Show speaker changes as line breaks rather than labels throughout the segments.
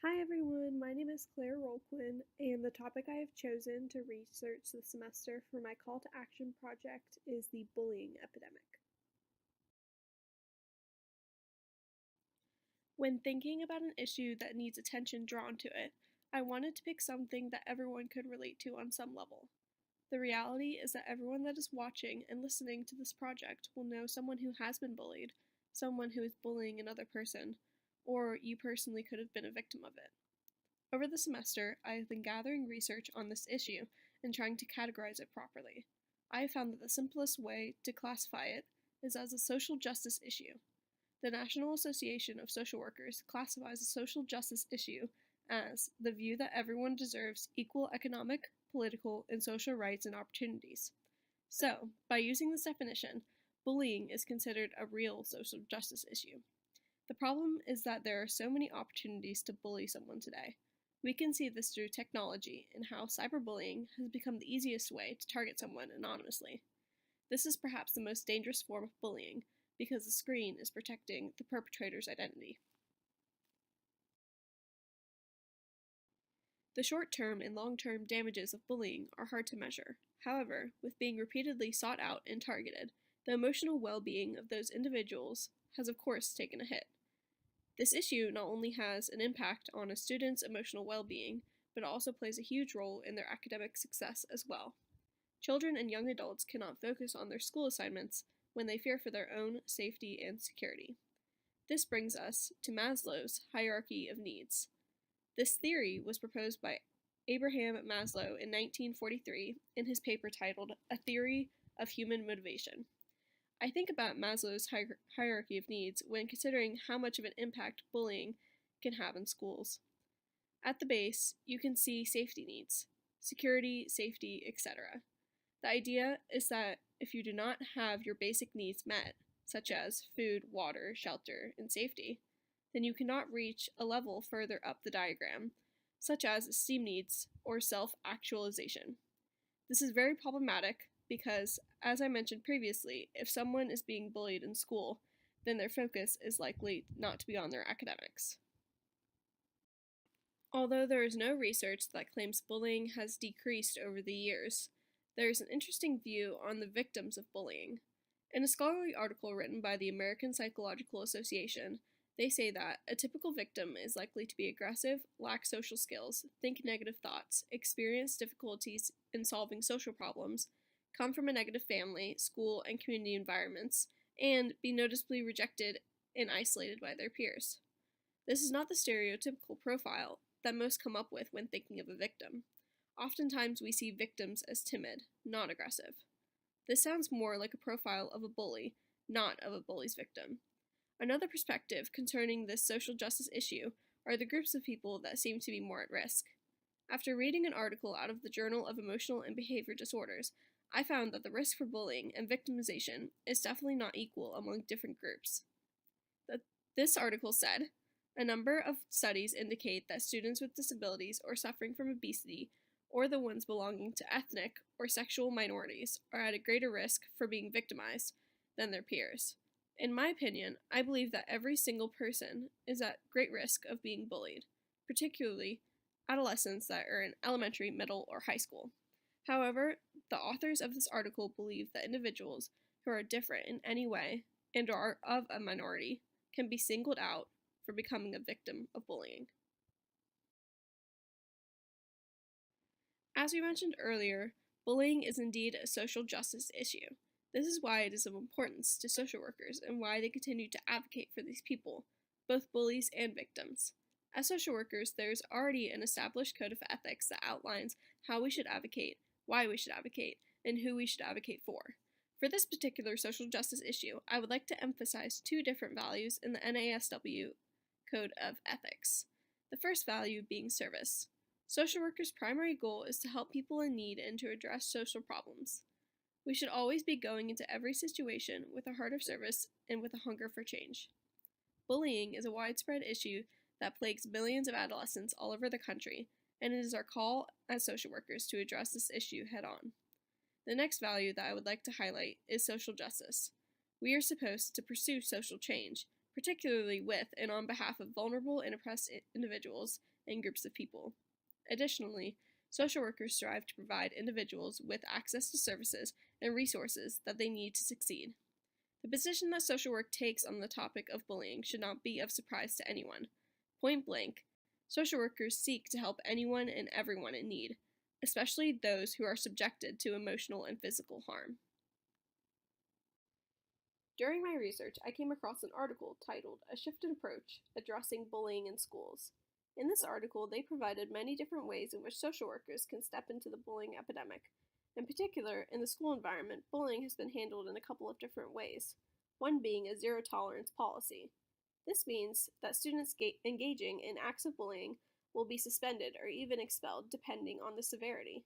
Hi everyone, my name is Claire Rolquin, and the topic I have chosen to research this semester for my call to action project is the bullying epidemic. When thinking about an issue that needs attention drawn to it, I wanted to pick something that everyone could relate to on some level. The reality is that everyone that is watching and listening to this project will know someone who has been bullied, someone who is bullying another person, or you personally could have been a victim of it. Over the semester, I have been gathering research on this issue and trying to categorize it properly. I have found that the simplest way to classify it is as a social justice issue. The National Association of Social Workers classifies a social justice issue as the view that everyone deserves equal economic, political, and social rights and opportunities. So, by using this definition, bullying is considered a real social justice issue. The problem is that there are so many opportunities to bully someone today. We can see this through technology and how cyberbullying has become the easiest way to target someone anonymously. This is perhaps the most dangerous form of bullying because the screen is protecting the perpetrator's identity. The short-term and long-term damages of bullying are hard to measure. However, with being repeatedly sought out and targeted, the emotional well-being of those individuals has of course taken a hit. This issue not only has an impact on a student's emotional well-being, but also plays a huge role in their academic success as well. Children and young adults cannot focus on their school assignments when they fear for their own safety and security. This brings us to Maslow's hierarchy of needs. This theory was proposed by Abraham Maslow in 1943 in his paper titled A Theory of Human Motivation. I think about Maslow's hierarchy of needs when considering how much of an impact bullying can have in schools. At the base, you can see safety needs, security, safety, etc. The idea is that if you do not have your basic needs met, such as food, water, shelter, and safety, then you cannot reach a level further up the diagram, such as esteem needs or self-actualization. This is very problematic because, as I mentioned previously, if someone is being bullied in school, then their focus is likely not to be on their academics. Although there is no research that claims bullying has decreased over the years, there is an interesting view on the victims of bullying. In a scholarly article written by the American Psychological Association, they say that a typical victim is likely to be aggressive, lack social skills, think negative thoughts, experience difficulties in solving social problems, come from a negative family, school, and community environments, and be noticeably rejected and isolated by their peers. This is not the stereotypical profile that most come up with when thinking of a victim. Oftentimes we see victims as timid, not aggressive. This sounds more like a profile of a bully, not of a bully's victim. Another perspective concerning this social justice issue are the groups of people that seem to be more at risk. After reading an article out of the Journal of Emotional and Behavior Disorders, I found that the risk for bullying and victimization is definitely not equal among different groups. This article said, a number of studies indicate that students with disabilities or suffering from obesity, or the ones belonging to ethnic or sexual minorities, are at a greater risk for being victimized than their peers. In my opinion, I believe that every single person is at great risk of being bullied, particularly adolescents that are in elementary, middle, or high school. However, the authors of this article believe that individuals who are different in any way and are of a minority can be singled out for becoming a victim of bullying. As we mentioned earlier, bullying is indeed a social justice issue. This is why it is of importance to social workers and why they continue to advocate for these people, both bullies and victims. As social workers, there is already an established code of ethics that outlines how we should advocate, why we should advocate, and who we should advocate for. For this particular social justice issue, I would like to emphasize two different values in the NASW Code of Ethics. The first value being service. Social workers' primary goal is to help people in need and to address social problems. We should always be going into every situation with a heart of service and with a hunger for change. Bullying is a widespread issue that plagues millions of adolescents all over the country, and it is our call as social workers to address this issue head on. The next value that I would like to highlight is social justice. We are supposed to pursue social change, particularly with and on behalf of vulnerable and oppressed individuals and groups of people. Additionally, social workers strive to provide individuals with access to services and resources that they need to succeed. The position that social work takes on the topic of bullying should not be of surprise to anyone. Point blank, social workers seek to help anyone and everyone in need, especially those who are subjected to emotional and physical harm. During my research, I came across an article titled A Shift in Approach Addressing Bullying in Schools. In this article, they provided many different ways in which social workers can step into the bullying epidemic. In particular, in the school environment, bullying has been handled in a couple of different ways, one being a zero tolerance policy. This means that students engaging in acts of bullying will be suspended or even expelled depending on the severity.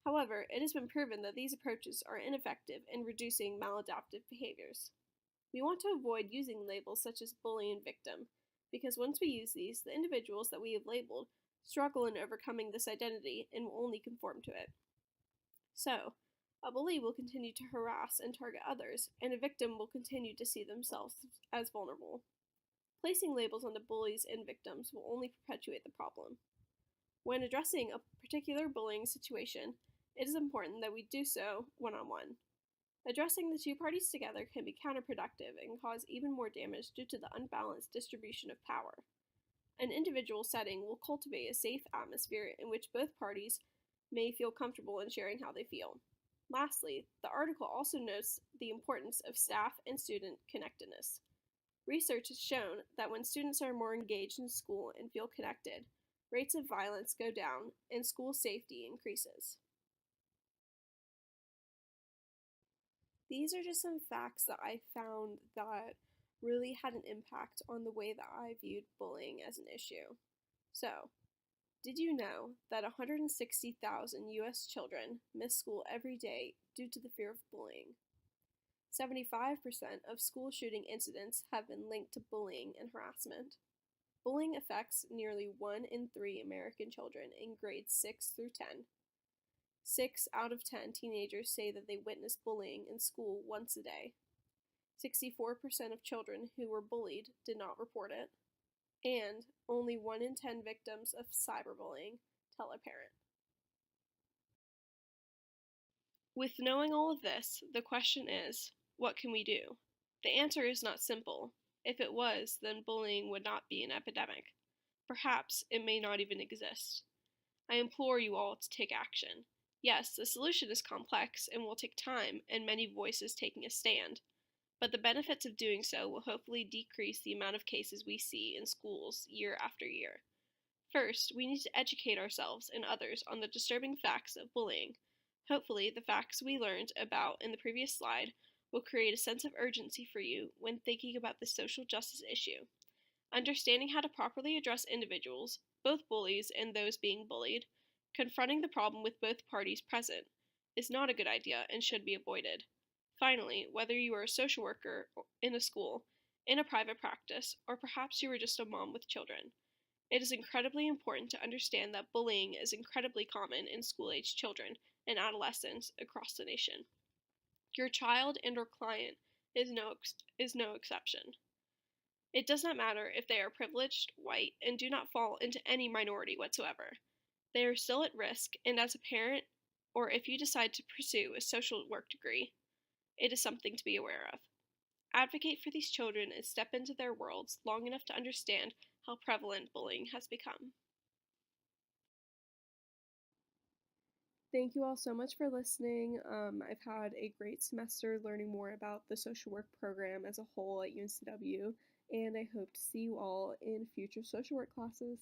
However, it has been proven that these approaches are ineffective in reducing maladaptive behaviors. We want to avoid using labels such as bully and victim, because once we use these, the individuals that we have labeled struggle in overcoming this identity and will only conform to it. So, a bully will continue to harass and target others, and a victim will continue to see themselves as vulnerable. Placing labels on the bullies and victims will only perpetuate the problem. When addressing a particular bullying situation, it is important that we do so one-on-one. Addressing the two parties together can be counterproductive and cause even more damage due to the unbalanced distribution of power. An individual setting will cultivate a safe atmosphere in which both parties may feel comfortable in sharing how they feel. Lastly, the article also notes the importance of staff and student connectedness. Research has shown that when students are more engaged in school and feel connected, rates of violence go down and school safety increases. These are just some facts that I found that really had an impact on the way that I viewed bullying as an issue. So, did you know that 160,000 US children miss school every day due to the fear of bullying? 75% of school shooting incidents have been linked to bullying and harassment. Bullying affects nearly 1 in 3 American children in grades 6 through 10. 6 out of 10 teenagers say that they witnessed bullying in school once a day. 64% of children who were bullied did not report it. And only 1 in 10 victims of cyberbullying tell a parent. With knowing all of this, the question is, what can we do? The answer is not simple. If it was, then bullying would not be an epidemic. Perhaps it may not even exist. I implore you all to take action. Yes, the solution is complex and will take time and many voices taking a stand, but the benefits of doing so will hopefully decrease the amount of cases we see in schools year after year. First, we need to educate ourselves and others on the disturbing facts of bullying. Hopefully, the facts we learned about in the previous slide will create a sense of urgency for you when thinking about this social justice issue. Understanding how to properly address individuals, both bullies and those being bullied, confronting the problem with both parties present, is not a good idea and should be avoided. Finally, whether you are a social worker in a school, in a private practice, or perhaps you are just a mom with children, it is incredibly important to understand that bullying is incredibly common in school-aged children and adolescents across the nation. Your child and or client is no exception. It does not matter if they are privileged, white, and do not fall into any minority whatsoever. They are still at risk, and as a parent, or if you decide to pursue a social work degree, it is something to be aware of. Advocate for these children and step into their worlds long enough to understand how prevalent bullying has become. Thank you all so much for listening. I've had a great semester learning more about the social work program as a whole at UNCW, and I hope to see you all in future social work classes.